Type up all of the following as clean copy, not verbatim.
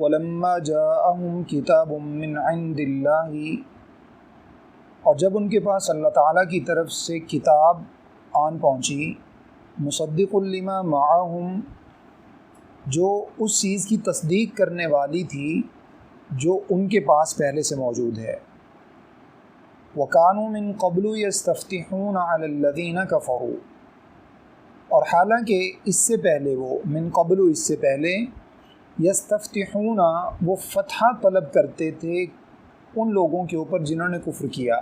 वलम्मा जाअहुम किताबुम मिन इंदिल्लाहि, और जब उनके पास अल्लाह ताला की तरफ से किताब आन पहुँची, मुसद्दिक़ुल लिमा मअहुम, जो उस चीज़ की तस्दीक करने वाली थी जो उनके पास पहले से मौजूद है। वकानू मिन क़ब्लु यस्तफ्तिहून अलल्लज़ीना कफ़रू, और हालांकि इससे पहले वो मिन क़ब्लु इससे पहले यस्तफ्तिहून वो फ़तह तलब करते थे उन लोगों के ऊपर जिन्होंने कुफ्र किया,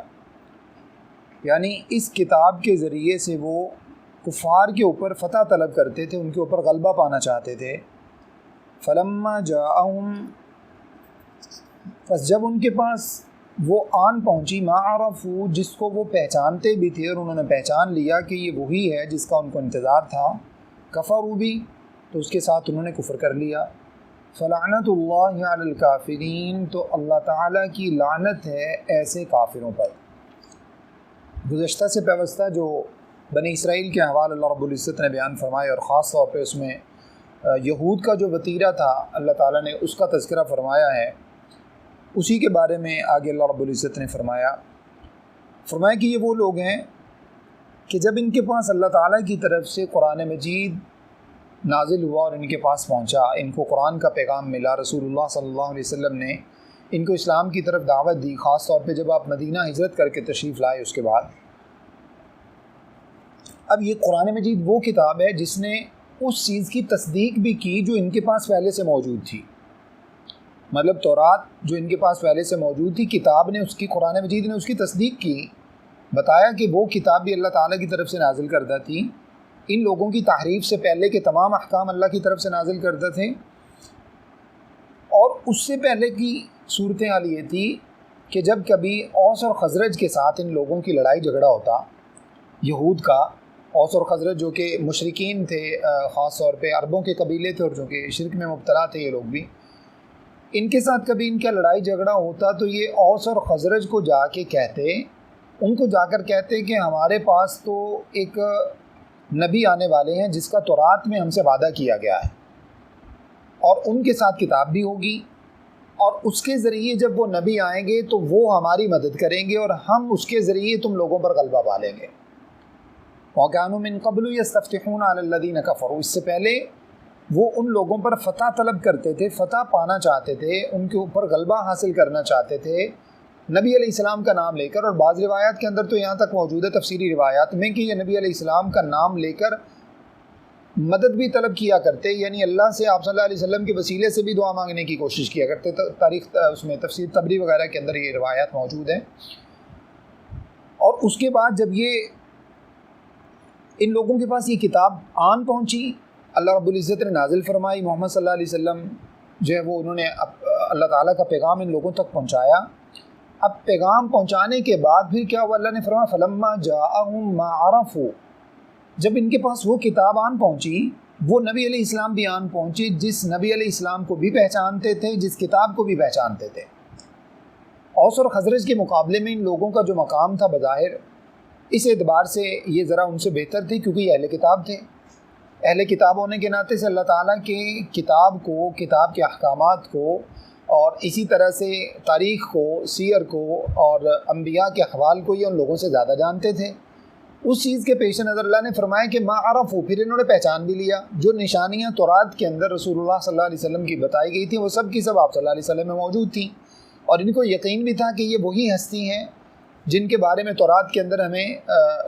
यानी इस किताब के ज़रिए से वो कुफ़ार के ऊपर फ़तह तलब करते थे, उनके ऊपर गलबा पाना चाहते थे। फ़लम्मा जाअहुम, बस जब उनके पास वो आन पहुँची, मा अरफ़ू जिसको वो पहचानते भी थे और उन्होंने पहचान लिया कि ये वही है जिसका उनको इंतज़ार था, कफ़रू भी, तो उसके साथ उन्होंने कुफ्र कर लिया। फ़लअनतुल्लाहि अलल काफ़िरीन, तो अल्लाह ताला की लानत है ऐसे काफिरों पर। गुज़श्ता से पेवस्ता जो बनी इसराइल के अहवाल अल्लाह रब्बुल इज़्ज़त ने बयान फरमाए और ख़ास तौर पे उसमें यहूद का जो वतीरा था अल्लाह ताला ने उसका तज़किरा फ़रमाया है, उसी के बारे में आगे अल्लाह रब्बुल इज़्ज़त ने फरमाया कि ये वो लोग हैं कि जब इनके पास अल्लाह ताला की तरफ से कुरान मजीद नाजिल हुआ और इनके पास पहुँचा, इनको कुरान का पैगाम मिला, रसूलुल्लाह सल्लल्लाहु अलैहि वसल्लम ने इनको इस्लाम की तरफ दावत दी, ख़ास तौर पे जब आप मदीना हिजरत करके तशरीफ़ लाए उसके बाद। अब ये कुरान मजीद वो किताब है जिसने उस चीज़ की तस्दीक भी की जो इनके पास पहले से मौजूद थी, मतलब तौरात जो इनके पास पहले से मौजूद थी, किताब ने उसकी, कुरान मजीद ने उसकी तस्दीक की, बताया कि वो किताब भी अल्लाह ताला की तरफ से नाजिल करदा थी, इन लोगों की तहरीफ से पहले के तमाम अहकाम अल्लाह की तरफ से नाजिल करते थे। और उससे पहले की सूरत हाल ये थी कि जब कभी औस और ख़ज़रज के साथ इन लोगों की लड़ाई झगड़ा होता, यहूद का, औस और ख़ज़रज जो कि मुशरिकीन थे, ख़ास तौर पे अरबों के कबीले थे और जो कि शिरक में मुब्तला थे ये लोग भी, इनके साथ कभी इनका लड़ाई झगड़ा होता तो ये औस और ख़ज़रज को जाके कहते, उनको जाकर कहते कि हमारे पास तो एक नबी आने वाले हैं जिसका तौरात में हमसे वादा किया गया है और उनके साथ किताब भी होगी, और उसके ज़रिए जब वो नबी आएंगे तो वो हमारी मदद करेंगे और हम उसके ज़रिए तुम लोगों पर गलबा पा लेंगे। वकानू मिन क़ब्लु यस्तफ्तिहून अलल्लज़ीना कफ़रू, इससे पहले वो उन लोगों पर फ़तह तलब करते थे, फ़तह पाना चाहते थे, उनके ऊपर गलबा हासिल करना चाहते थे नबी अलैहिस्सलाम का नाम लेकर। और बाज़ रिवायात के अंदर तो यहाँ तक मौजूद है तफसीरी रिवायात में कि ये नबी अलैहिस्सलाम का नाम लेकर मदद भी तलब किया करते, यानी अल्लाह से आप सल्लल्लाहु अलैहि वसल्लम के वसीले से भी दुआ मांगने की कोशिश किया करते। तारीख़ उसमें तफसीर तबरी वगैरह के अंदर ये रिवायात मौजूद है। और उसके बाद जब ये इन लोगों के पास ये किताब आन पहुँची, अल्लाह रब्बुल इज़्ज़त ने नाजिल फरमाई, मोहम्मद सल्लल्लाहु अलैहि वसल्लम जो है वो उन्होंने अल्लाह ताला का पैगाम इन लोगों तक पहुँचाया। अब पैगाम पहुँचाने के बाद फिर क्या हुआ, अल्लाह ने फरमाया फलम्मा जाअहुम मा अरफू, जब इनके पास वो किताब आन पहुँची, वो नबी अलैहिस्सलाम भी आन पहुँचे जिस नबी अलैहिस्सलाम को भी पहचानते थे, जिस किताब को भी पहचानते थे। औस और ख़ज़रज के मुकाबले में इन लोगों का जो मकाम था बज़ाहिर इस एतबार से ये ज़रा उनसे बेहतर थे क्योंकि ये अहले किताब थे। अहले किताब होने के नाते से अल्लाह ताला के किताब को, किताब के अहकामात को और इसी तरह से तारीख़ को, सीयर को और अम्बिया के अहवाल को ये उन लोगों से ज़्यादा जानते थे। उस चीज़ के पेश नज़र अल्लाह ने फरमाया कि मा अरफ़ू, फिर इन्होंने पहचान भी लिया। जो निशानियाँ तौरात के अंदर रसूलुल्लाह सल्लल्लाहु अलैहि वसल्लम की बताई गई थी वो सब की सब आप सल्लल्लाहु अलैहि वसल्लम में मौजूद थी, और इनको यकीन भी था कि ये वही हस्ती हैं जिनके बारे में तौरात के अंदर हमें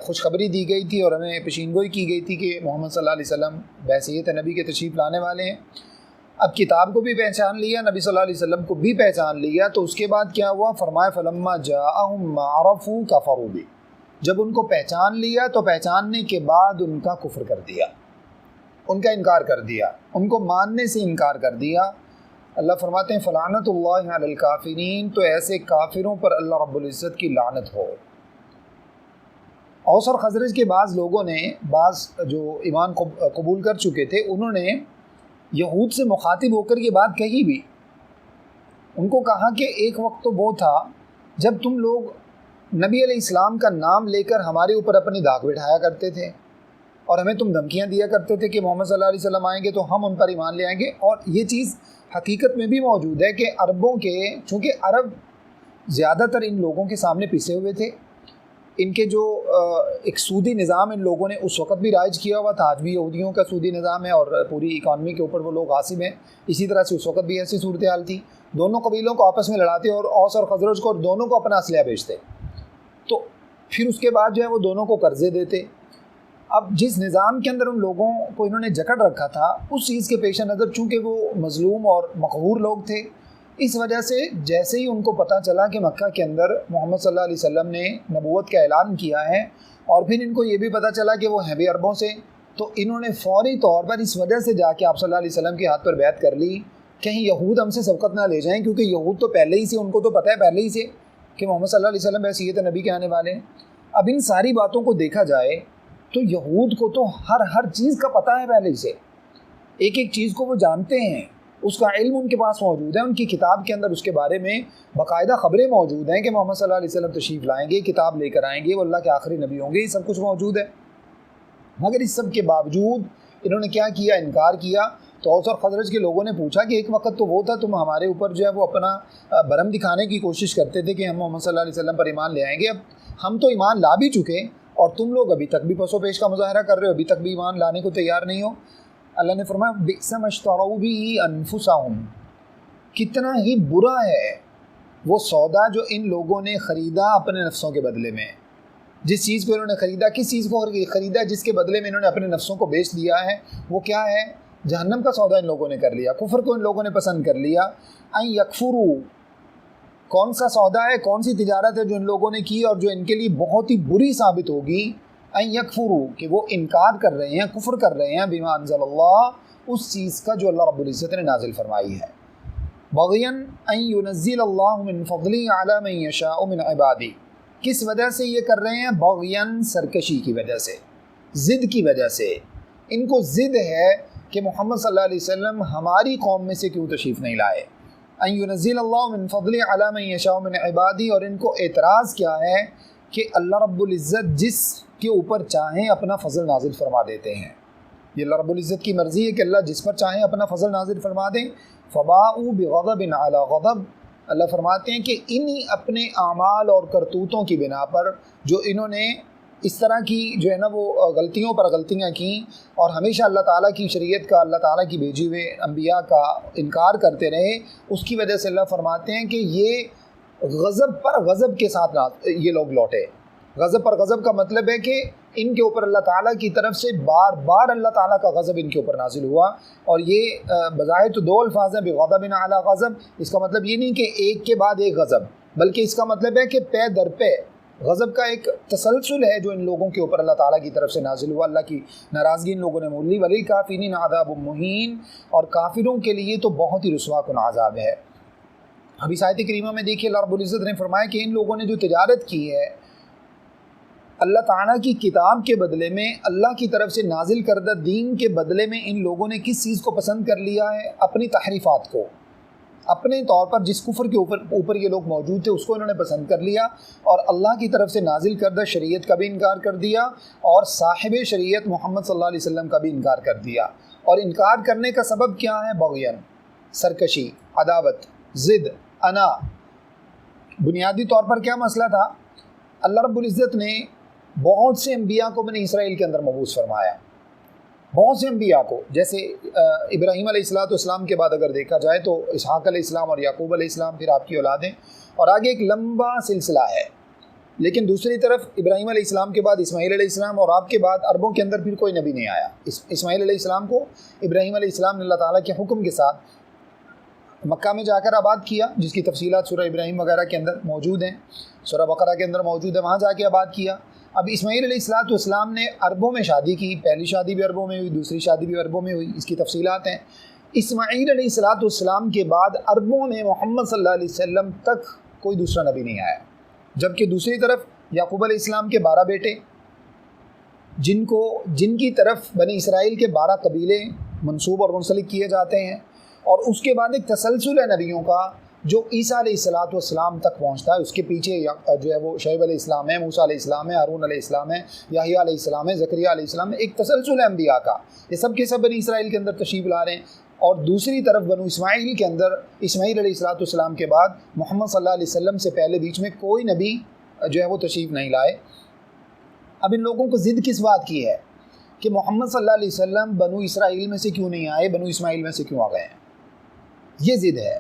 खुशखबरी दी गई थी और हमें पेशीनगोई की गई थी कि मोहम्मद सल्लल्लाहु अलैहि वसल्लम बहसीयत नबी के तशरीफ़ लाने वाले हैं। अब किताब को भी पहचान लिया, नबी सल्लल्लाहु अलैहि वसल्लम को भी पहचान लिया, तो उसके बाद क्या हुआ, फरमाया फलम्मा जाअहुम मा अरफू कफरू भी, जब उनको पहचान लिया तो पहचानने के बाद उनका कुफ्र कर दिया, उनका इनकार कर दिया, उनको मानने से इनकार कर दिया। अल्लाह फरमाते हैं फ़लानतुल्लाहि अलल काफ़िरीन, तो ऐसे काफिरों पर अल्लाह रब्बुल इज़्ज़त की लानत हो। औस और ख़ज़रज के बाज़ लोगों ने, बाज़ जो ईमान को कबूल कर चुके थे, उन्होंने यहूद से मुखातिब होकर ये बात कही भी। उनको कहा कि एक वक्त तो वो था जब तुम लोग नबी अलैहिस्सलाम का नाम लेकर हमारे ऊपर अपनी दाग बिठाया करते थे और हमें तुम धमकियां दिया करते थे कि मोहम्मद सल्लल्लाहु अलैहि वसल्लम आएंगे तो हम उन पर ईमान ले आएंगे। और ये चीज़ हकीकत में भी मौजूद है कि अरबों के, चूँकि अरब ज़्यादातर इन लोगों के सामने पिसे हुए थे, इनके जो एक सूदी निज़ाम इन लोगों ने उस वक़्त भी राइज किया हुआ था, आज भी यहूदियों का सूदी निज़ाम है और पूरी इकानमी के ऊपर वो लोग गासिब हैं। इसी तरह से उस वक़्त भी ऐसी सूरत हाल थी, दोनों कबीलों को आपस में लड़ाते और औस और ख़ज़रज को, और दोनों को अपना असलहा बेचते। तो फिर उसके बाद जो है वो दोनों को कर्जे देते। अब जिस निज़ाम के अंदर उन लोगों को इन्होंने जकड़ रखा था, उस चीज़ के पेश नज़र चूँकि वो मज़लूम और मक़हूर लोग थे, इस वजह से जैसे ही उनको पता चला कि मक्का के अंदर मोहम्मद सल्लल्लाहु अलैहि वसल्लम ने नबूवत का ऐलान किया है, और फिर इनको ये भी पता चला कि वो हैं भी अरबों से, तो इन्होंने फ़ौरी तौर पर इस वजह से जाके आप सल्लल्लाहु अलैहि वसल्लम के हाथ पर बैत कर ली, कहीं यहूद हमसे सबकत ना ले जाएं, क्योंकि यहूद तो पहले ही से, उनको तो पता है पहले ही से कि मोहम्मद सल्लल्लाहु अलैहि वसल्लम हैसियत नबी के आने वाले हैं। अब इन सारी बातों को देखा जाए तो यहूद को तो हर चीज़ का पता है पहले ही से, एक एक चीज़ को वो जानते हैं, उसका इल्म उनके पास मौजूद है, उनकी किताब के अंदर उसके बारे में बाकायदा ख़बरें मौजूद हैं कि मोहम्मद सल्लल्लाहु अलैहि वसल्लम तशरीफ़ लाएंगे, किताब लेकर आएंगे, वो अल्लाह के आखिरी नबी होंगे, ये सब कुछ मौजूद है। मगर इस सब के बावजूद इन्होंने क्या किया, इनकार किया। तो औस और खजरज के लोगों ने पूछा कि एक वक्त तो वो था, तुम हमारे ऊपर जो है वो अपना भरम दिखाने की कोशिश करते थे कि हम मोहम्मद सल्लल्लाहु अलैहि वसल्लम पर ईमान ले आएंगे, अब हम तो ईमान ला भी चुके और तुम लोग अभी तक भी पसो पेश का मुजाहरा कर रहे हो, अभी तक भी ईमान लाने को तैयार नहीं हो। अल्लाह ने फरमाया बि'सा मश्तरऊ बिही अनफुसहुम, कितना ही बुरा है वो सौदा जो इन लोगों ने ख़रीदा अपने नफ्सों के बदले में। जिस चीज़ को इन्होंने ख़रीदा, किस चीज़ को ख़रीदा जिसके बदले में इन्होंने अपने नफ्सों को बेच दिया है, वो क्या है, जहन्नम का सौदा इन लोगों ने कर लिया, कुफ्र को इन लोगों ने पसंद कर लिया। अन यकफुरू, कौन सा सौदा है, कौन सी तिजारत है जो इन लोगों ने की और जो इनके लिए बहुत ही बुरी साबित होगी। अन यकफुरू, कि वो इनकार कर रहे हैं, कुफ्र कर रहे हैं, बिमा अंज़लल्लाह, उस चीज़ का जो अल्लाह रब्बुल इज़्ज़त ने नाजिल फरमाई है। बग़यन अन युनज़्ज़िलल्लाहु मिन फ़ज़लिही अला मन यशाअ मिन इबादिही, किस वजह से ये कर रहे हैं, बग़यन, सरकशी की वजह से, ज़िद की वजह से। इनको ज़िद है कि मोहम्मद सल्लल्लाहु अलैहि वसल्लम हमारी कौम में से क्यों तशरीफ़ नहीं लाए। अन युनज़्ज़िलल्लाहु मिन फ़ज़लिही अला मन यशाअ मिन इबादिही, और इनको एतराज़ क्या है कि अल्लाह रब्बुल इज़्ज़त जिसके ऊपर चाहें अपना फ़ज़ल नाजिल फरमा देते हैं। ये अल्लाह रब्बुल इज़्ज़त की मर्ज़ी है कि अल्लाह जिस पर चाहें अपना फ़ज़ल नाजिल फरमा दें। फ़बाऊ बिग़ज़बिन अला ग़ज़ब, अल्लाह फरमाते हैं कि इन्हीं अपने आमाल और करतूतों की बिना पर जो इन्होंने इस तरह की जो है ना वो गलतियों पर गलतियाँ की और हमेशा अल्लाह ताला की शरीयत का, अल्लाह ताला की भेजी हुए अम्बिया का इनकार करते रहे, उसकी वजह से अल्लाह फरमाते हैं कि ये गज़ब पर गज़ब के साथ ये लोग लौटे। गज़ब पर गज़ब का मतलब है कि इनके ऊपर अल्लाह ताला की तरफ से बार बार अल्लाह ताला का गज़ब इनके ऊपर नाजिल हुआ। और ये बज़ाहिर तो दो अल्फाज हैं, बिग़ज़बिन अला ग़ज़ब, इसका मतलब ये नहीं कि एक के बाद एक गज़ब, बल्कि इसका मतलब है कि पे दर पे गज़ब का एक तसलसल है जो इन लोगों के ऊपर अल्लाह ताला की तरफ से नाजिल हुआ। अल्लाह की नाराज़गी इन लोगों ने मोल ली। वलिल काफ़िरीन अज़ाबुम मुहीन, और काफिरों के लिए तो बहुत ही रुस्वा कुन अज़ाब है। अभी इस आयत करीमा में देखिए अल्लाह रब्बुल इज़्ज़त ने फरमाया कि इन लोगों ने जो तिजारत की है अल्लाह ताला की किताब के बदले में, अल्लाह की तरफ से नाजिल करदा दीन के बदले में, इन लोगों ने किस चीज़ को पसंद कर लिया है, अपनी तहरीफ़ात को। अपने तौर पर जिस कुफ्र के ऊपर ये लोग मौजूद थे उसको इन्होंने पसंद कर लिया और अल्लाह की तरफ से नाजिल करदा शरीयत का भी इनकार कर दिया और साहिब शरीयत मोहम्मद सल्लल्लाहु अलैहि वसल्लम का भी इनकार कर दिया। और इनकार करने का सबब क्या है, बग़यन, सरकशी, अदावत, ज़िद, अना। बुनियादी तौर पर क्या मसला था, अल्लाह रब्बुल इज़्ज़त ने बहुत से अम्बिया को बनी इसराइल के अंदर मबूस फरमाया, बहुत से अम्बिया को। जैसे इब्राहीम अलैहिस्सलाम के बाद अगर देखा जाए तो इसहाक़ अलैहिस्सलाम और याकूब अलैहिस्सलाम, फिर आपकी औलादें, और आगे एक लंबा सिलसिला है। लेकिन दूसरी तरफ इब्राहीम अलैहिस्सलाम के बाद इस्माईल अलैहिस्सलाम और आपके बाद अरबों के अंदर फिर कोई नबी नहीं आया। इस्माईल अलैहिस्सलाम को इब्राहीम अलैहिस्सलाम ने अल्लाह ताला के हुक्म के साथ मक्का में जाकर आबाद किया, जिसकी तफसीलात सूरह इब्राहीम वगैरह के अंदर मौजूद हैं, सूरह बकरा के अंदर मौजूद है, वहाँ जाके आबाद किया। अब इस्माईल अलैहिस्सलाम ने अरबों में शादी की, पहली शादी भी अरबों में हुई, दूसरी शादी भी अरबों में हुई, इसकी तफसीलात हैं। इस्माईल अलैहिस्सलाम के बाद अरबों में मोहम्मद सल्लल्लाहु अलैहि वसल्लम तक कोई दूसरा नबी नहीं आया। जबकि दूसरी तरफ याकूब अलैहिस्सलाम के 12 बेटे, जिनकी तरफ बनी इसराइल के 12 कबीले मंसूब और मुंसलिक किए जाते हैं, और उसके बाद एक तसलसल है नबियों का जो ईसा अलैहिस्सलाम तक पहुंचता है। उसके पीछे जो है वो शुएब अलैहिस्सलाम है, मूसा अलैहिस्सलाम है, हारून अलैहिस्सलाम है, याहिया अलैहिस्सलाम है, ज़करिया अलैहिस्सलाम है। एक तसलसल है अम्बिया का, ये सब के सब बनी इसराइल के अंदर तशरीफ़ ला रहे हैं। और दूसरी तरफ बनु इस्माईल के अंदर इस्माईल अलैहिस्सलाम के बाद मोहम्मद सल्लल्लाहु अलैहि वसल्लम से पहले बीच में कोई नबी जो है वो तशरीफ़ नहीं लाए। अब इन लोगों को ज़िद किस बात की है कि मोहम्मद सल्लल्लाहु अलैहि वसल्लम बनु इसराइल में से क्यों नहीं आए, बनु इस्माईल में से क्यों आ गए हैं, ये ज़िद है।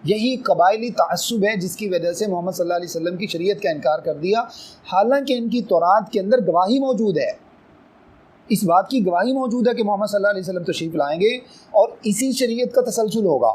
यही कबायली तअस्सुब है जिसकी वजह से मोहम्मद सल्लल्लाहु अलैहि वसल्लम की शरीयत का इनकार कर दिया, हालांकि इनकी तौरात के अंदर गवाही मौजूद है, इस बात की गवाही मौजूद है कि मोहम्मद सल्लल्लाहु अलैहि वसल्लम तशरीफ़ लाएंगे और इसी शरीयत का तसलसल होगा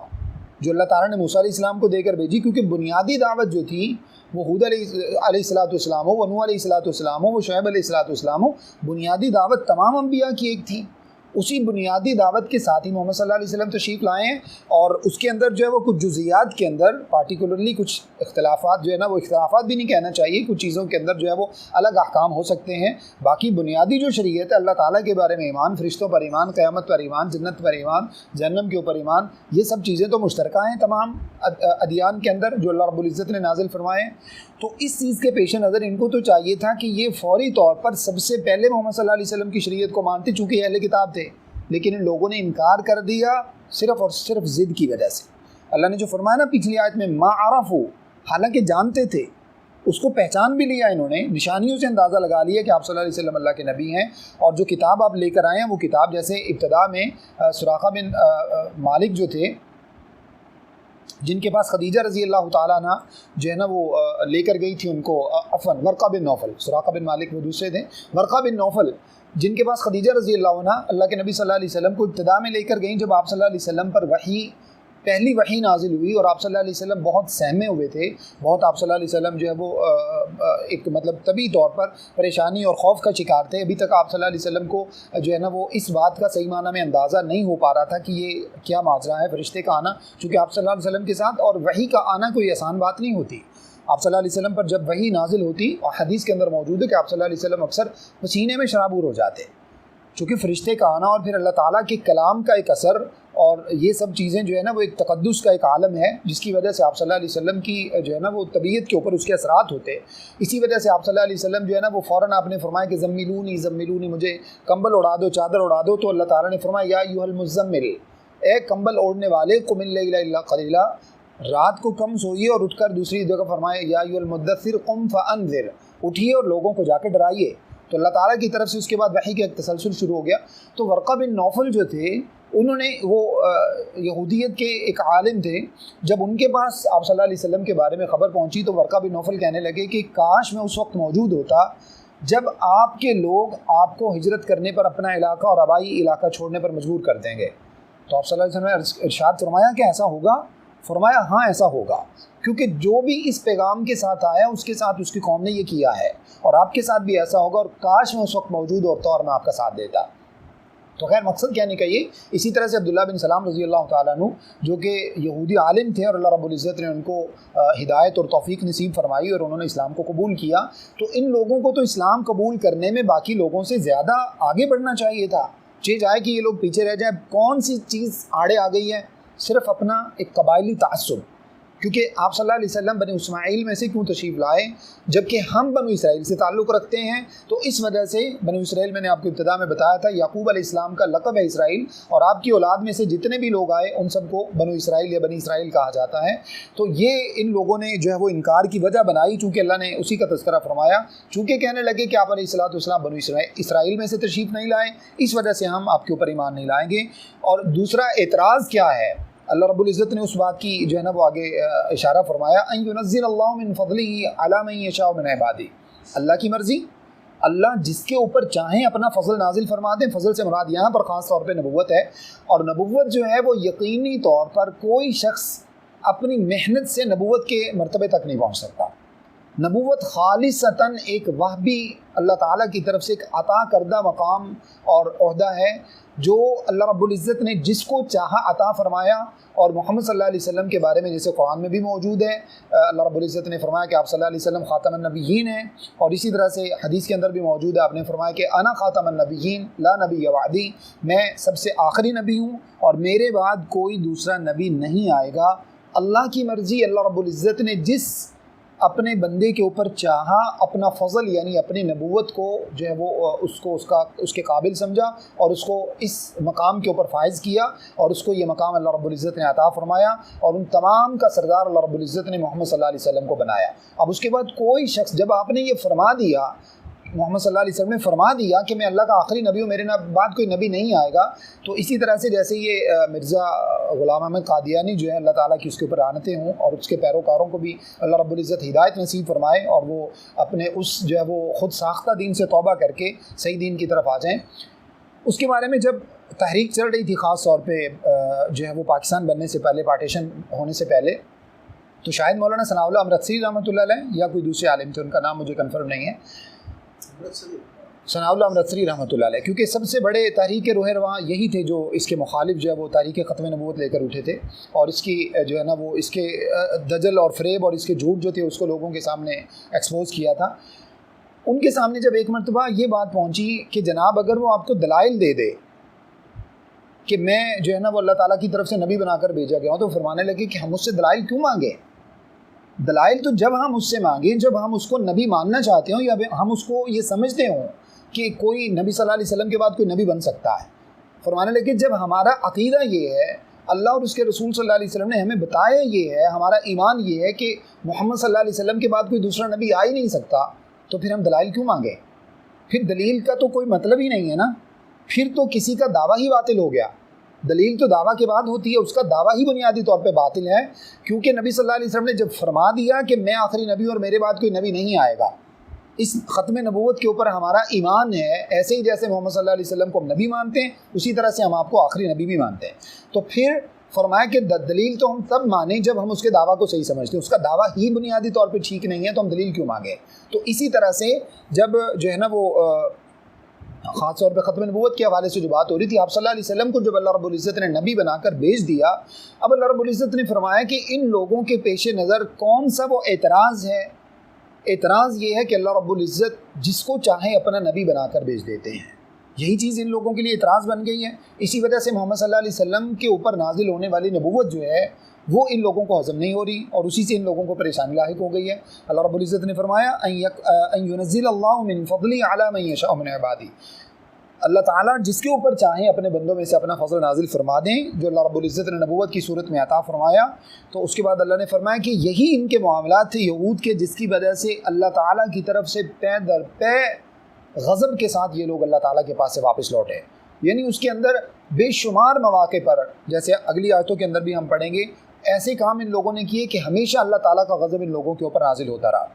जो अल्लाह ताला ने मूसा अलैहिस्सलाम को देकर भेजी। क्योंकि बुनियादी दावत जो थी वो हूद अलैहिस्सलाम हो, वो नूह अलैहिस्सलाम हो, वो शुएब अलैहिस्सलाम हो, बुनियादी दावत तमाम अंबिया की एक थी। उसी बुनियादी दावत के साथ ही मोहम्मद सल्लल्लाहु अलैहि वसल्लम तशरीफ़ लाए हैं और उसके अंदर जो है वो कुछ जुज़ियात के अंदर पार्टिकुलरली कुछ इख्तिलाफ़ात जो है ना, वो इख्तिलाफ़ात भी नहीं कहना चाहिए, कुछ चीज़ों के अंदर जो है वो अलग अहकाम हो सकते हैं। बाकी बुनियादी जो शरीयत है, अल्लाह ताला के बारे में ईमान, फ़रिश्तों पर ईमान, क़यामत पर ईमान, जन्नत पर ईमान, जहन्नम के ऊपर ईमान, ये सब चीज़ें तो मुश्तरका हैं तमाम अदियान के अंदर जो अल्लाह रब्बुल इज़्ज़त ने नाज़िल फरमाए हैं। तो इस चीज़ के पेश नज़र इनको तो चाहिए था कि ये फ़ौरी तौर पर सबसे पहले मोहम्मद सल्लल्लाहु अलैहि वसल्लम की शरीयत को मानते, चूँकि अहले किताब थे, लेकिन इन लोगों ने इनकार कर दिया सिर्फ़ और सिर्फ ज़िद की वजह से। अल्लाह ने जो फरमाया ना पिछली आयत में, मा अरफ़ू, हालांकि जानते थे, उसको पहचान भी लिया इन्होंने, निशानियों से अंदाज़ा लगा लिया कि आप सल्लल्लाहु अलैहि वसल्लम अल्लाह के नबी हैं। और जो किताब आप लेकर आए हैं वो किताब, जैसे इब्तदा में सुराक़ा बिन मालिक जो थे, जिनके पास खदीजा रज़ी अल्लाह ताला अन्हा जो है ना वो लेकर गई थी उनको, अफ़वन वर्क़ा बिन नौफ़ल, सुराक़ा बिन मालिक वो दूसरे थे, वर्क़ा बिन नौफ़ल जिनके पास खदीजा रज़ी अल्लाह अन्हा अल्लाह के नबी सल्लल्लाहु अलैहि वसल्लम को इब्तिदा में लेकर गई जब आप सल्लल्लाहु अलैहि वसल्लम पर पहली वही नाजिल हुई और आप सल्लल्लाहु अलैहि वसल्लम बहुत सहमे हुए थे, बहुत आप सल्लल्लाहु अलैहि वसल्लम जो है वो एक मतलब तभी तौर पर परेशानी और खौफ का शिकार थे। अभी तक आप सल्लल्लाहु अलैहि वसल्लम को जो है ना वो इस बात का सही माना में अंदाज़ा नहीं हो पा रहा था कि ये क्या माजरा है फ़रिश्ते का आना, चूँकि आप सल्लल्लाहु अलैहि वसल्लम के साथ और वही का आना कोई आसान बात नहीं होती। आप सल्लल्लाहु अलैहि वसल्लम पर जब वही नाजिल होती, और हदीस के अंदर मौजूद है कि आप सल्लल्लाहु अलैहि वसल्लम अक्सर पसीने में शराबूर हो जाते, चूँकि फ़रिश्ते का आना और फिर अल्लाह ताला के कलाम का एक असर और ये सब चीज़ें जो है ना वो एक तक़द्दुस का एक आलम है, जिसकी वजह से आप सल्लल्लाहु अलैहि वसल्लम की जो है ना वो तबीयत के ऊपर उसके असरात होते। इसी वजह से आप सल्लल्लाहु अलैहि वसल्लम जो है ना वो फ़ौरन आपने फरमाया कि ज़म्मिलूनी, मुझे कंबल उड़ा दो, चादर उड़ा दो। तो अल्लाह ताला ने फरमाया या अय्युहल मुज़्ज़म्मिल, ए कंबल ओढ़ने वाले, कुमिल लैला इल्ला क़लीला, रात को कम सोइए और उठकर दूसरी जगह फरमाया या अय्युहल मुद्दस्सिर क़ुम फ़अन्ज़िर, उठिए और लोगों को जाकर डराइए। तो अल्लाह ताला की तरफ से उसके बाद वही का एक तसलसल शुरू हो गया। तो वर्क़ा बिन नौफ़ल जो थे उन्होंने वो यहूदियत के एक आलिम थे, जब उनके पास आप सल्लल्लाहु अलैहि वसल्लम के बारे में ख़बर पहुंची तो वर्क़ा बिन नौफ़ल कहने लगे कि काश मैं उस वक्त मौजूद होता जब आपके लोग आपको हिजरत करने पर अपना इलाका और आबाई इलाका छोड़ने पर मजबूर कर देंगे। तो आप सल्लल्लाहु अलैहि वसल्लम ने इरशाद फरमाया कि ऐसा होगा? फरमाया हाँ ऐसा होगा, क्योंकि जो भी इस पैगाम के साथ आया उसके साथ उसकी कौम ने ये किया है और आपके साथ भी ऐसा होगा, और काश मैं उस वक्त मौजूद होता और मैं आपका साथ देता। तो खैर मकसद कहने का ये, इसी तरह से अब्दुल्लाह बिन सलाम रज़ी अल्लाह ताला अन्हु जो कि यहूदी आलिम थे और अल्लाह रब्बुल इज़्ज़त ने उनको हिदायत और तौफ़ीक़ नसीब फरमाई और उन्होंने इस्लाम को कबूल किया। तो इन लोगों को तो इस्लाम कबूल करने में बाकी लोगों से ज़्यादा आगे बढ़ना चाहिए था। चीज़ आए कि ये लोग पीछे रह जाए, कौन सी चीज़ आड़े आ गई है? सिर्फ़ अपना एक कबायली तअस्सुब। क्योंकि आप सल्लल्लाहु अलैहि वसल्लम बनी इस्माइल में से क्यों तशरीफ़ लाए जबकि हम बनु इसराइल से ताल्लुक़ रखते हैं? तो इस वजह से बनु इसराइल, मैंने आपको इब्तिदा में बताया था, याकूब अलैहिस्सलाम का लक़ब है इसराइल, और आपकी औलाद में से जितने भी लोग आए उन सबको बनु इसराइल या बनी इसराइल कहा जाता है। तो ये इन लोगों ने जो है वो इनकार की वजह बनाई, चूँकि अल्लाह ने उसी का तज़किरा फरमाया, चूँकि कहने लगे कि आप अलैहिस्सलाम बनु इसराइल में से तशरीफ़ नहीं लाए, इस वजह से हम आपके ऊपर ईमान नहीं लाएँगे। और दूसरा एतराज़ क्या है? अल्लाह रब्बुल इज़्ज़त ने उस बात की जो है ना वो आगे इशारा फरमाया, अन युनज़्ज़िलल्लाहु मिन फ़ज़लिही अला मन यशाअ मिन इबादिही, अल्लाह की मर्ज़ी, अल्लाह जिसके ऊपर चाहें अपना फ़ज़ल नाजिल फरमा दें। फ़ज़ल से मुराद यहाँ पर ख़ास तौर पे नबुव्वत है, और नबुव्वत जो है वो यकीनी तौर पर कोई शख्स अपनी मेहनत से नबुव्वत के मर्तबे तक नहीं पहुँच सकता। नबुव्वत खालिसतन एक वहबी अल्लाह ताला की तरफ से एक अता करदा मकाम और ओहदा है जो अल्लाह रब्बुल इज़्ज़त ने जिसको चाहा अता फरमाया। और मोहम्मद सल्लल्लाहु अलैहि वसल्लम के बारे में जैसे कुरान में भी मौजूद है, अल्लाह रब्बुल इज़्ज़त ने फरमाया कि आप सल्लल्लाहु अलैहि वसल्लम ख़ातमुन नबिय्यीन हैं, और इसी तरह से हदीस के अंदर भी मौजूद है, आपने फरमाया कि अना ख़ातमुन नबिय्यीन ला नबिय्य बअदी, मैं सबसे आखिरी नबी हूँ और मेरे बाद कोई दूसरा नबी नहीं आएगा। अल्लाह की मर्ज़ी, अल्लाह रब्बुल इज़्ज़त ने जिस अपने बंदे के ऊपर चाहा अपना फ़ज़ल यानी अपनी नबूवत को जो है वो उसके काबिल समझा और उसको इस मकाम के ऊपर फ़ाइज़ किया, और उसको ये मकाम अल्लाह रब्बुल इज़्ज़त ने अता फ़रमाया, और उन तमाम का सरदार अल्लाह रब्बुल इज़्ज़त ने मोहम्मद सल्लल्लाहु अलैहि वसल्लम को बनाया। अब उसके बाद कोई शख्स, जब आपने ये फ़रमा दिया मोहम्मद सल्लल्लाहु अलैहि वसल्लम ने फरमा दिया कि मैं अल्लाह का आखिरी नबी हूँ, मेरे बाद कोई नबी नहीं आएगा, तो इसी तरह से जैसे ये मिर्ज़ा ग़ुलाम अहमद कादियानी जो है अल्लाह ताला की उसके ऊपर आनतें हों और उसके पैरोकारों को भी अल्लाह रब्बुल इज़्ज़त हिदायत नसीब फरमाए और वो अपने उस जो है वो ख़ुद साख्ता दीन से तौबा करके सही दीन की तरफ आ जाएँ। उसके बारे में जब तहरीक चल रही थी ख़ास तौर पर जो है वो पाकिस्तान बनने से पहले, पार्टीशन होने से पहले, तो शायद मौलाना सनाउल्लाह अमृतसरी रहमतुल्लाह अलैह या कोई दूसरे आलिम थे, उनका नाम मुझे कंफर्म नहीं है, सनाउल्लाह अमृतसरी रहमतुल्लाह अलैह, क्योंकि सबसे बड़े तहरीक रूह रवां यही थे जो इसके मुखालिफ जो है वो तहरीक ख़त्म नबूवत लेकर उठे थे और इसकी जो है ना वो इसके दजल और फ़रेब और इसके झूठ जो थे उसको लोगों के सामने एक्सपोज़ किया था। उनके सामने जब एक मरतबा ये बात पहुँची कि जनाब अगर वो आपको दलाइल दे दे कि मैं जो है ना वो अल्लाह ताला की तरफ से नबी बनाकर भेजा गया हूँ, तो फरमाने लगे कि हम उससे दलाइल क्यों मांगे? दलाइल तो जब हम उससे मांगें जब हम उसको नबी मानना चाहते हो या हम उसको ये समझते हों कि कोई नबी सल्लल्लाहु अलैहि वसल्लम के बाद कोई नबी बन सकता है। फरमाने लगे जब हमारा अक़ीदा ये है, अल्लाह और उसके रसूल सल्लल्लाहु अलैहि वसल्लम ने हमें बताया ये है, हमारा ईमान ये है कि मोहम्मद सल्लल्लाहु अलैहि वसल्लम के बाद कोई दूसरा नबी आ ही नहीं सकता, तो फिर हम दलाइल क्यों मांगे? फिर दलील का तो कोई मतलब ही नहीं है ना, फिर तो किसी का दावा ही बातिल हो गया। दलील तो दावा के बाद होती है, उसका दावा ही बुनियादी तौर पे बातिल है, क्योंकि नबी सल्लल्लाहु अलैहि वसल्लम ने जब फरमा दिया कि मैं आखिरी नबी और मेरे बाद कोई नबी नहीं आएगा, इस ख़त्म नबूवत के ऊपर हमारा ईमान है। ऐसे ही जैसे मोहम्मद सल्लल्लाहु अलैहि वसल्लम को हम नबी मानते हैं, उसी तरह से हम आपको आखिरी नबी भी मानते हैं। तो फिर फरमाया कि दलील तो हम तब माने जब हम उसके दावा को सही समझते हैं, उसका दावा ही बुनियादी तौर पर ठीक नहीं है तो हम दलील क्यों मांगे? तो इसी तरह से जब जो है ना वो ख़ास तौर पे ख़त्म नबूवत के हवाले से जो बात हो रही थी, आप सल्लल्लाहु अलैहि वसल्लम को जब अल्लाह रब्बुल इज़्ज़त ने नबी बनाकर भेज दिया, अब अल्लाह रब्बुल इज़्ज़त ने फरमाया कि इन लोगों के पेश नज़र कौन सा वो एतराज़ है। एतराज़ ये है कि अल्लाह रब्बुल इज़्ज़त जिसको चाहे अपना नबी बनाकर भेज देते हैं, यही चीज़ इन लोगों के लिए एतराज़ बन गई है। इसी वजह से मोहम्मद सल्लल्लाहु अलैहि वसल्लम के ऊपर नाजिल होने वाली नबूवत जो है वो इन लोगों को हज़म नहीं हो रही और उसी से इन लोगों को परेशानी लाहिक हो गई है। अल्लाह रब्बुल इज़्ज़त ने फरमाया अन युनज़्ज़िलल्लाहु मिन फ़ज़लिही अला मन यशाअ मिन इबादिही, अल्लाह ताला जिसके ऊपर चाहें अपने बंदों में से अपना फजल नाजिल फरमा दें, जो अल्लाह रब्बुल इज़्ज़त ने नबूवत की सूरत में अता फरमाया। तो उसके बाद अल्लाह ने फरमाया कि यही इनके मामलात थे यहूद के, जिसकी वजह से अल्लाह ताला की तरफ से पे दर पे गज़ब के साथ ये लोग अल्लाह ताला के पास से वापस लौटे। यानी उसके अंदर बेशुमार मौक़े पर, जैसे अगली आयतों के अंदर भी हम पढ़ेंगे, ऐसे काम इन लोगों ने किए कि हमेशा अल्लाह ताला का गज़ब इन लोगों के ऊपर नाजिल होता रहा।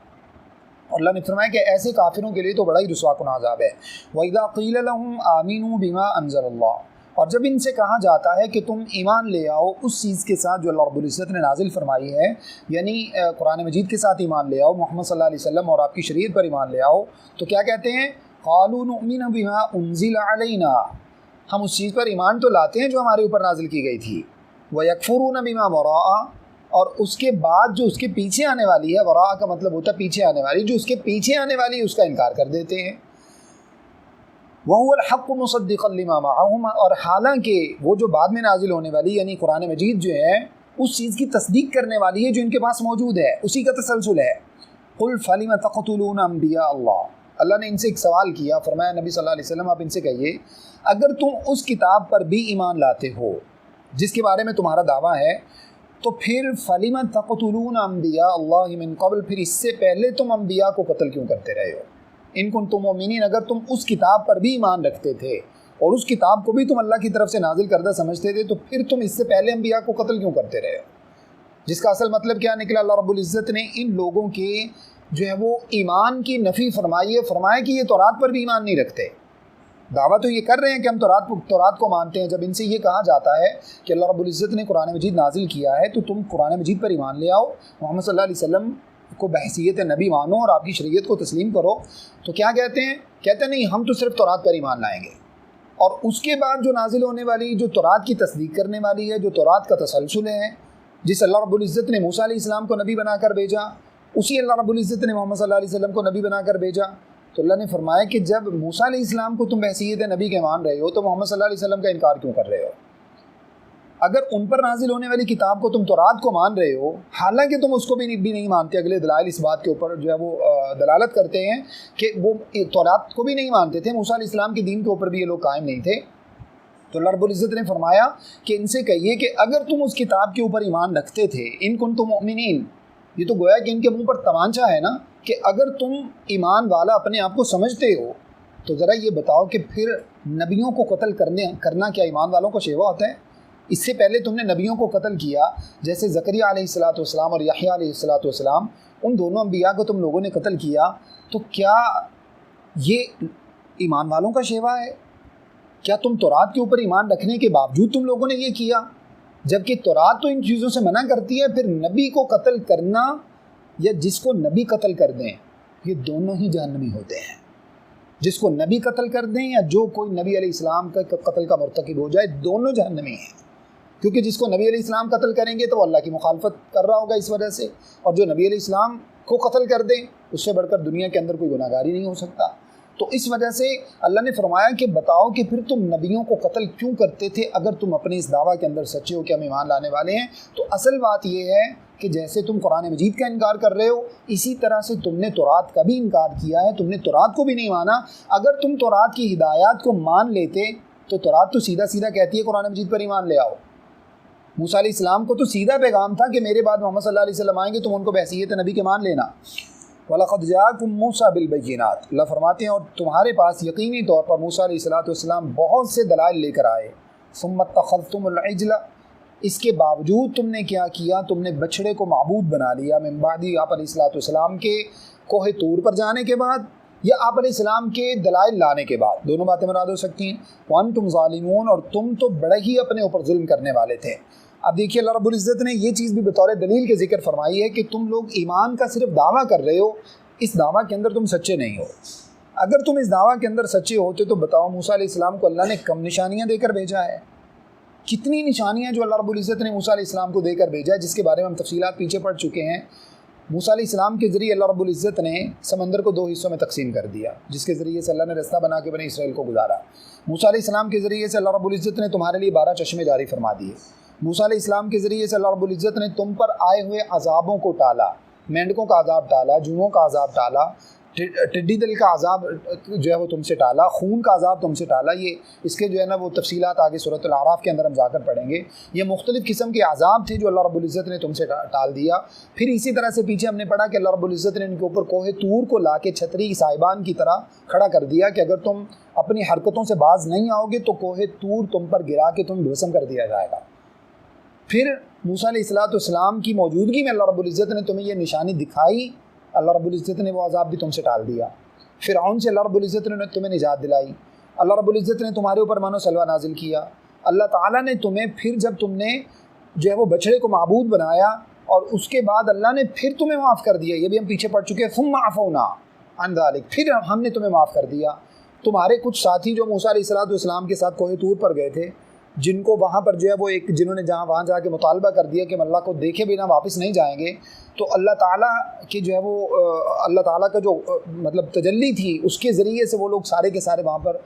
और अल्लाह ने फरमाया कि ऐसे काफिरों के लिए तो बड़ा ही रुस्वाकुन अज़ाब है। वइज़ा क़ील लहुम आमीनू बिमा अंज़लल्लाह, और जब इनसे कहा जाता है कि तुम ईमान ले आओ उस चीज़ के साथ जो अल्लाह रब्बुल इज़्ज़त ने नाजिल फरमाई है, यानी कुरान मजीद के साथ ईमान ले आओ, मोहम्मद सल्लल्लाहु अलैहि वसल्लम और आपकी शरीयत पर ईमान ले आओ, तो क्या कहते हैं? क़ालू नुअमिनु बिमा उन्ज़िल अलैना, हम उस चीज़ पर ईमान तो लाते हैं जो हमारे ऊपर नाजिल की गई थी। व यकफ़ुरून बिमा वराअ, और उसके बाद जो उसके पीछे आने वाली है, वरा का मतलब होता है पीछे आने वाली, जो उसके पीछे आने वाली है उसका इनकार कर देते हैं। वहुवल हक़्क़ु मुसद्दिक़न लिमा मअहुम, और हालांकि वो जो बाद में नाजिल होने वाली यानी कुरान मजीद जो है उस चीज़ की तस्दीक करने वाली है जो इनके पास मौजूद है, उसी का तसलसल है। क़ुल फ़लिम तक़तुलून अंबिया अल्लाह, अल्लाह ने इनसे एक सवाल किया, फरमाया नबी सल्लल्लाहु अलैहि वसल्लम आप इनसे कहिए अगर तुम उस किताब पर भी ईमान लाते हो जिसके बारे में तुम्हारा दावा है, तो फिर फ़लिम तक़तुलून अंबिया अल्लाह मिन क़ब्ल, फिर इससे पहले तुम अंबिया को कत्ल क्यों करते रहे हो? इन कुंतुम मुमिनीन, अगर तुम उस किताब पर भी ईमान रखते थे और उस किताब को भी तुम अल्लाह की तरफ से नाजिल करदा समझते थे, तो फिर तुम इससे पहले अंबिया को कत्ल क्यों करते रहे हो? जिसका असल मतलब क्या निकला? अल्लाह रब्बुल इज़्ज़त ने इन लोगों के जो है वो ईमान की नफ़ी फरमाई है, फरमाया कि ये तौरात पर भी ईमान नहीं रखते। दावा तो ये कर रहे हैं कि हम तौरात को मानते हैं। जब इनसे ये कहा जाता है कि अल्लाह रब्बुल इज़्ज़त ने कुरान मजीद नाजिल किया है तो तुम कुरान मजीद पर ईमान ले आओ, मोहम्मद सल्लल्लाहु अलैहि वसल्लम को बहसीयत नबी मानो और आपकी शरीयत को तस्लीम करो, तो क्या कहते हैं? कहते हैं नहीं, हम तो सिर्फ तौरात पर ईमान लाएंगे और उसके बाद जो नाजिल होने वाली, जो तौरात की तस्दीक करने वाली है, जो तौरात का तसलसल है, जिस अल्लाह रब्बुल इज़्ज़त ने मूसा अलैहिस्सलाम को नबी बनाकर भेजा, उसी अल्लाह रब्बुल इज़्ज़त ने मोहम्मद सल्लल्लाहु अलैहि वसल्लम को नबी बनाकर भेजा। तो अल्लाह ने फरमाया कि जब मूसा अलैहिस्सलाम को तुम बहसीयत नबी के मान रहे हो, तो मोहम्मद सल्लल्लाहु अलैहि वसल्लम का इनकार क्यों कर रहे हो? अगर उन पर नाजिल होने वाली किताब को तुम तौरात को मान रहे हो, हालांकि तुम उसको भी नहीं मानते, अगले दलाइल इस बात के ऊपर जो है वो दलालत करते हैं कि वो तौरात को भी नहीं मानते थे, मूसा अलैहिस्सलाम के दीन के ऊपर भी ये लोग कायम नहीं थे। तो अल्लाह रब्बुल इज़्ज़त ने फरमाया कि इनसे कहिए कि अगर तुम उस किताब के ऊपर ईमान रखते थे, इन कुंतुम मुमिनीन, ये तो गोया कि इनके मुंह पर तमांचा है ना कि अगर तुम ईमान वाला अपने आप को समझते हो तो ज़रा ये बताओ कि फिर नबियों को कत्ल करना क्या ईमान वालों को शेवा होता है? इससे पहले तुमने नबियों को कत्ल किया, जैसे ज़करिया अलैहिस्सलाम और यहया अलैहिस्सलाम, उन दोनों अम्बिया को तुम लोगों ने कत्ल किया, तो क्या ये ईमान वालों का शेवा है? क्या तुम तौरात के ऊपर ईमान रखने के बावजूद तुम लोगों ने ये किया? जबकि तौरात तो इन चीज़ों से मना करती है। फिर नबी को कत्ल करना या जिसको नबी कत्ल कर दें, ये दोनों ही जहन्नमी होते हैं। जिसको नबी कत्ल कर दें या जो कोई नबी अलैहिस्सलाम का कत्ल का मुर्तकिब हो जाए, दोनों जहन्नमी हैं। क्योंकि जिसको नबी अलैहिस्सलाम कत्ल करेंगे तो वो अल्लाह की मुखालफत कर रहा होगा इस वजह से, और जो नबी अलैहिस्सलाम को कत्ल कर दे उससे बढ़कर दुनिया के अंदर कोई गुनाहगार ही नहीं हो सकता। तो इस वजह से अल्लाह ने फरमाया कि बताओ कि फिर तुम नबियों को कत्ल क्यों करते थे अगर तुम अपने इस दावा के अंदर सच्चे हो कि हम ईमान लाने वाले हैं। तो असल बात यह है कि जैसे तुम कुरान मजीद का इनकार कर रहे हो, इसी तरह से तुमने तौरात का भी इनकार किया है। तुमने तौरात को भी नहीं माना। अगर तुम तौरात की हिदायत को मान लेते तो तौरात तो सीधा सीधा कहती है कुरान मजीद पर ईमान ले आओ। मूसा अलैहिस्सलाम को तो सीधा पैगाम था कि मेरे बाद मोहम्मद सल्लल्लाहु अलैहि वसल्लम आएंगे, तुम उनको बहसीयत नबी के मान लेना। वलक़द जाअकुम मूसा बिलबय्यिनात, अल्लाह फरमाते हैं और तुम्हारे पास यकीनी तौर पर मूसा अलैहिस्सलाम बहुत से दलाइल लेकर आए। सुम्मा तख़ज़्तुमुल इज्ला, इसके बावजूद तुमने क्या किया? तुमने बछड़े को माबूद बना लिया। मिन बादी आप अलैहिस्सलाम के कोहे तूर पर जाने के बाद या आप अलैहिस्सलाम के दलाइल लाने के बाद, दोनों बातें मुराद हो सकती हैं। वन तुम ज़ालिमून, और तुम तो बड़े ही अपने ऊपर जुल्म करने वाले थे। अब देखिए अल्लाह रब्बुल इज़्ज़त ने ये चीज़ भी बतौर दलील के ज़िक्र फरमाई है कि तुम लोग ईमान का सिर्फ दावा कर रहे हो, इस दावा के अंदर तुम सच्चे नहीं हो। अगर तुम इस दावा के अंदर सच्चे होते तो बताओ मूसा अलैहिस्सलाम को अल्लाह ने कम निशानियाँ देकर भेजा है? कितनी निशानियाँ जो अल्लाह रब्बुल इज़्ज़त ने मूसा अलैहिस्सलाम को देकर भेजा है, जिसके बारे में हम तफसीलात पीछे पढ़ चुके हैं। मूसा अलैहिस्सलाम के ज़रिए अल्लाह रब्बुल इज़्ज़त ने समंदर को दो हिस्सों में तकसीम कर दिया, जिसके ज़रिए से अल्लाह ने रास्ता बना के बनी इसराइल को गुजारा। मूसा अलैहिस्सलाम के ज़रिए से अल्लाह रब्बुल इज़्ज़त ने तुम्हारे लिए 12 चश्मे जारी फरमा दिए। मूसा अलैहिस्सलाम के ज़रिए से अल्लाह रब्बुल इज़्ज़त ने तुम पर आए हुए अज़ाबों को टाला, मेंढकों का अज़ाब टाला, जूओं का अज़ाब टाला, टिड्डी दल का अज़ाब जो है वो तुमसे टाला, खून का अज़ाब तुमसे टाला। ये इसके जो है ना वो तफसीलात आगे सूरत अल-आराफ के अंदर हम जाकर पढ़ेंगे। ये मुख्तलिफ़ किस्म के अज़ाब थे जो अल्लाह रब्बुल इज़्ज़त ने तुमसे टाल दिया। फिर इसी तरह से पीछे हमने पढ़ा कि अल्लाह रब्बुल इज़्ज़त ने इनके ऊपर कोहे तूर को ला के छतरी साहिबान की तरह खड़ा कर दिया कि अगर तुम अपनी हरकतों से बाज नहीं आओगे तो कोहे तूर तुम पर गिरा के तुम भस्म कर दिया जाएगा। फिर मूसा अलैहिस्सलाम की मौजूदगी में अल्लाह रब्बुल इज़्ज़त ने तुम्हें ये निशानी दिखाई, अल्लाह रब्बुल इज़्ज़त ने वो अज़ाब भी तुमसे टाल दिया। फ़िरऔन से अल्लाह रब्बुल इज़्ज़त ने तुम्हें निजात दिलाई। अल्लाह रब्बुल इज़्ज़त ने तुम्हारे ऊपर मानो सलवा नाजिल किया। अल्लाह ताला ने तुम्हें फिर जब तुमने जो है वो बछड़े को माबूद बनाया और उसके बाद अल्लाह ने फिर तुम्हें माफ़ कर दिया। ये भी हम पीछे पढ़ चुके हैं। सुम्मा अफ़ौना अन ज़ालिक, फिर हमने तुम्हें माफ़ कर दिया। तुम्हारे कुछ साथी जो मूसा अलैहिस्सलाम के साथ कोहे तूर पर गए थे, जिनको वहाँ पर जो है वो एक जिन्होंने वहाँ जाके मुतालबा कर दिया कि हम अल्लाह को देखे बिना वापस नहीं जाएंगे, तो अल्लाह ताला की जो है वो अल्लाह ताला का जो मतलब तजल्ली थी उसके ज़रिए से वो लोग सारे के सारे वहाँ पर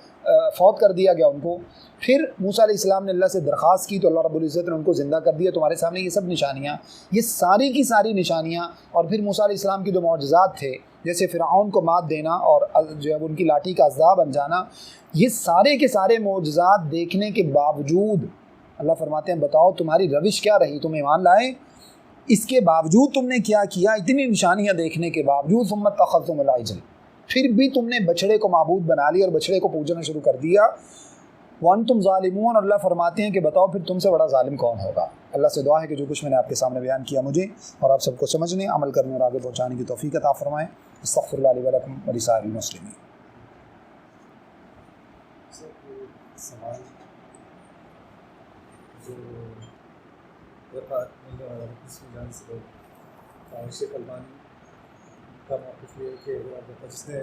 फौत कर दिया गया उनको। फिर मूसा अलैहिस्सलाम ने अल्लाह से दरख्वास्त की तो अल्लाह रब्बुल इज़्ज़त ने उनको ज़िंदा कर दिया। तुम्हारे सामने ये सब निशानियाँ, ये सारी की सारी निशानियाँ, और फिर मूसा अलैहिस्सलाम के जो मौजज़ात थे, जैसे फ़िरऔन को मात देना और जो है उनकी लाठी का अज़्ज़ा बन जाना, ये सारे के सारे मौजज़ात देखने के बावजूद अल्लाह फरमाते हैं बताओ तुम्हारी रविश क्या रही? तुम ईमान लाए, इसके बावजूद तुमने क्या किया? इतनी निशानियाँ देखने के बावजूद सुम्मा तख़ज़्तुमुल इज्ल, फिर भी तुमने बछड़े को माबूद बना लिया और बछड़े को पूजना शुरू कर दिया। वन तुम ज़ालिमून, और अल्लाह फरमाते हैं कि बताओ फिर तुमसे बड़ा ज़ालिम कौन होगा। अल्लाह से दुआ है कि जो कुछ मैंने आपके सामने बयान किया मुझे और आप सबको समझने, अमल करने और आगे पहुँचाने की तौफ़ीक़ अता फ़रमाएँ। अस्तग़फ़िरुल्लाह ली व लकुम व लिसाइरिल मुस्लिमीन। सवाल जो शेख अलबानी का मौक़िफ़ ये है कि अगर आप बता जिसने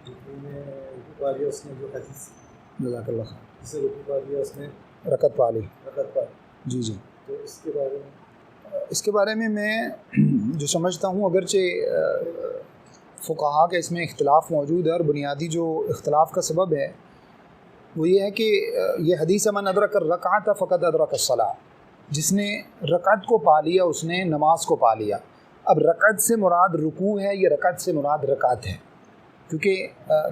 रुकू में रुकू पा लिया उसने जो हदीस जज़ाकल्लाह खैर, जिसे रुकू पा लिया उसने रकत पा ली। जी जी, तो इसके बारे में मैं जो समझता हूँ, अगरचे फ़ुक़हा के इसमें इख्तिलाफ़ मौजूद है और बुनियादी जो इख्तिलाफ़ का सबब है वो ये है कि ये हदीस मन अदरक रकात फ़क़द अदरक अस्सलाह, जिसने रकअत को पा लिया उसने नमाज को पा लिया। अब रकअत से मुराद रुकू है या रकअत से मुराद रकात है? क्योंकि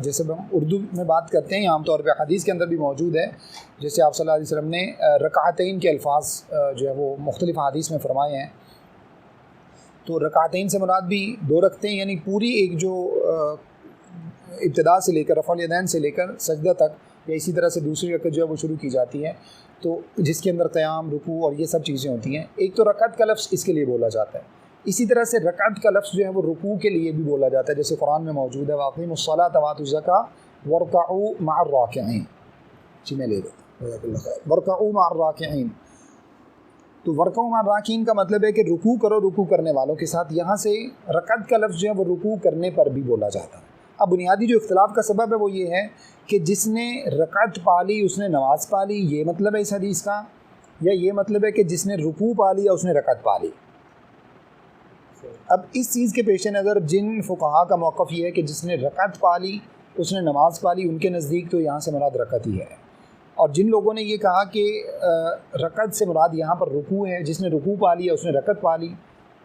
जैसे हम उर्दू में बात करते हैं आम तौर पे हदीस के अंदर भी मौजूद है, जैसे आप सल्लल्लाहु अलैहि वसल्लम ने रकातैन के अल्फाज जो है वो मुख्तलिफ़ हदीस में फ़रमाए हैं। तो रकातैन से मुराद भी 2 रखते हैं, यानी पूरी एक जो इब्तिदा से लेकर रफ़अल यदैन से लेकर सजदा तक, या इसी तरह से दूसरी रकत जो है वो शुरू की जाती है, तो जिसके अंदर क़याम, रुकू और ये सब चीज़ें होती हैं। एक तो रकत का लफ्ज़ इसके लिए बोला जाता है, इसी तरह से रकत का लफ्ज़ जो है वो रुकू के लिए भी बोला जाता है, जैसे कुरान में मौजूद है वाक़िमुस्सलात वातुज़्ज़कात वरकऊ मअर राकिईन। जी मैं ले लेता वरकऊ मअर राकिईन। तो वरकऊ मअर राकिईन का मतलब है कि रुकू करो रुकू करने वालों के साथ। यहाँ से रकत का लफ्ज़ जो है वो रुकू करने पर भी बोला जाता है। अब बुनियादी जो इख्तिलाफ़ का सबब है वो ये है कि जिसने रकत पा ली उसने नमाज पा ली, ये मतलब है इस हदीस का, या ये मतलब है कि जिसने रुकू पा ली या उसने रकत पा ली। अब इस चीज़ के पेश नज़र जिन फुक़हा का मौक़िफ़ ये है कि जिसने रकत पा ली उसने नमाज पा ली, उनके नज़दीक तो यहाँ से मुराद रकत ही है। और जिन लोगों ने ये कहा कि रकत से मुराद यहाँ पर रुकू है, जिसने रुकू पा लिया उसने रकत पा ली,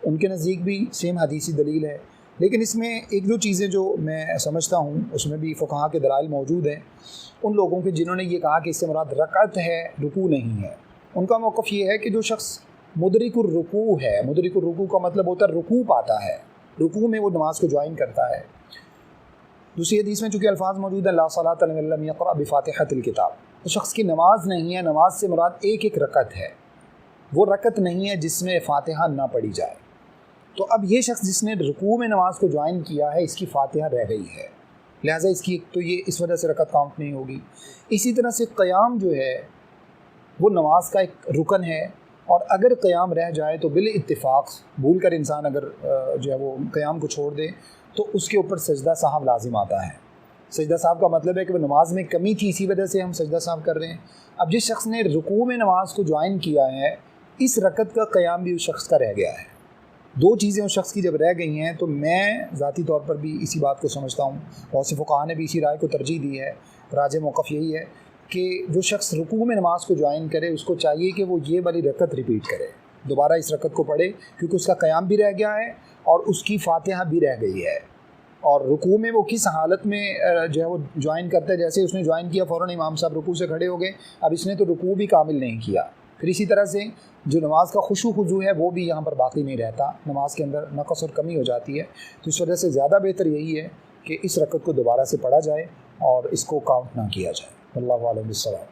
उनके नज़दीक भी सेम हदीसी दलील है। लेकिन इसमें एक दो चीज़ें जो मैं समझता हूँ उसमें भी फ़ुक़हा के दलाइल मौजूद हैं। उन लोगों के जिन्होंने ये कहा कि इससे मुराद रकत है, रुकू नहीं है, उनका मौक़िफ़ ये है कि जो शख्स मुदरिकुर रुकू है, मुदरिकुर रुकू का मतलब होता है रुकू पाता है, रुकू में वो नमाज को ज्वाइन करता है। दूसरी हदीस में चूँकि अल्फाज मौजूद है ला सलात लिमन लम यक़रा बिफ़ातिहतिल किताब, तो शख्स की नमाज नहीं है, नमाज से मुराद एक एक रकत है, वो रकत नहीं है जिसमें फ़ातिहा ना पढ़ी जाए। तो अब ये शख्स जिसने रुकू में नमाज को ज्वाइन किया है इसकी फ़ातिहा रह गई है, लिहाजा इसकी तो ये इस वजह से रकत काउंट नहीं होगी। इसी तरह से क़याम जो है वो नमाज का एक रुकन है, और अगर क़याम रह जाए तो बिल इत्तिफ़ाक़ भूल कर इंसान अगर जो है वो क़याम को छोड़ दे तो उसके ऊपर सजदा साहब लाजिम आता है। सजदा साहब का मतलब है कि वो नमाज में कमी थी, इसी वजह से हम सजदा साहब कर रहे हैं। अब जिस शख्स ने रुकू में नमाज को ज्वाइन किया है, इस रकत का क़याम भी उस शख्स का रह गया है। दो चीज़ें उस शख्स की जब रह गई हैं तो मैं ज़ाती तौर पर भी इसी बात को समझता हूँ, बहुत से फ़ुक़हा ने भी इसी राय को तरजीह दी है। राज मौक़िफ़ यही है कि जो शख्स रुकू में नमाज को ज्वाइन करे उसको चाहिए कि वो ये वाली रकत रिपीट करे, दोबारा इस रकत को पढ़े, क्योंकि उसका क़याम भी रह गया है और उसकी फ़ातिहा भी रह गई है। और रुकू में वो किस हालत में जो है वो ज्वाइन करता है, जैसे उसने ज्वाइन किया फ़ौरन इमाम साहब रुकू से खड़े हो गए, अब इसने तो रुकू भी कामिल नहीं किया। फिर इसी तरह से जो नमाज का खुशू खुजू है वो भी यहाँ पर बाकी नहीं रहता, नमाज के अंदर नक़्स और कमी हो जाती है। तो इस वजह से ज़्यादा बेहतर यही है कि इस रकत को दोबारा से पढ़ा जाए और इसको काउंट ना किया जाए। अल्लाहु आलम बिस्सवाब।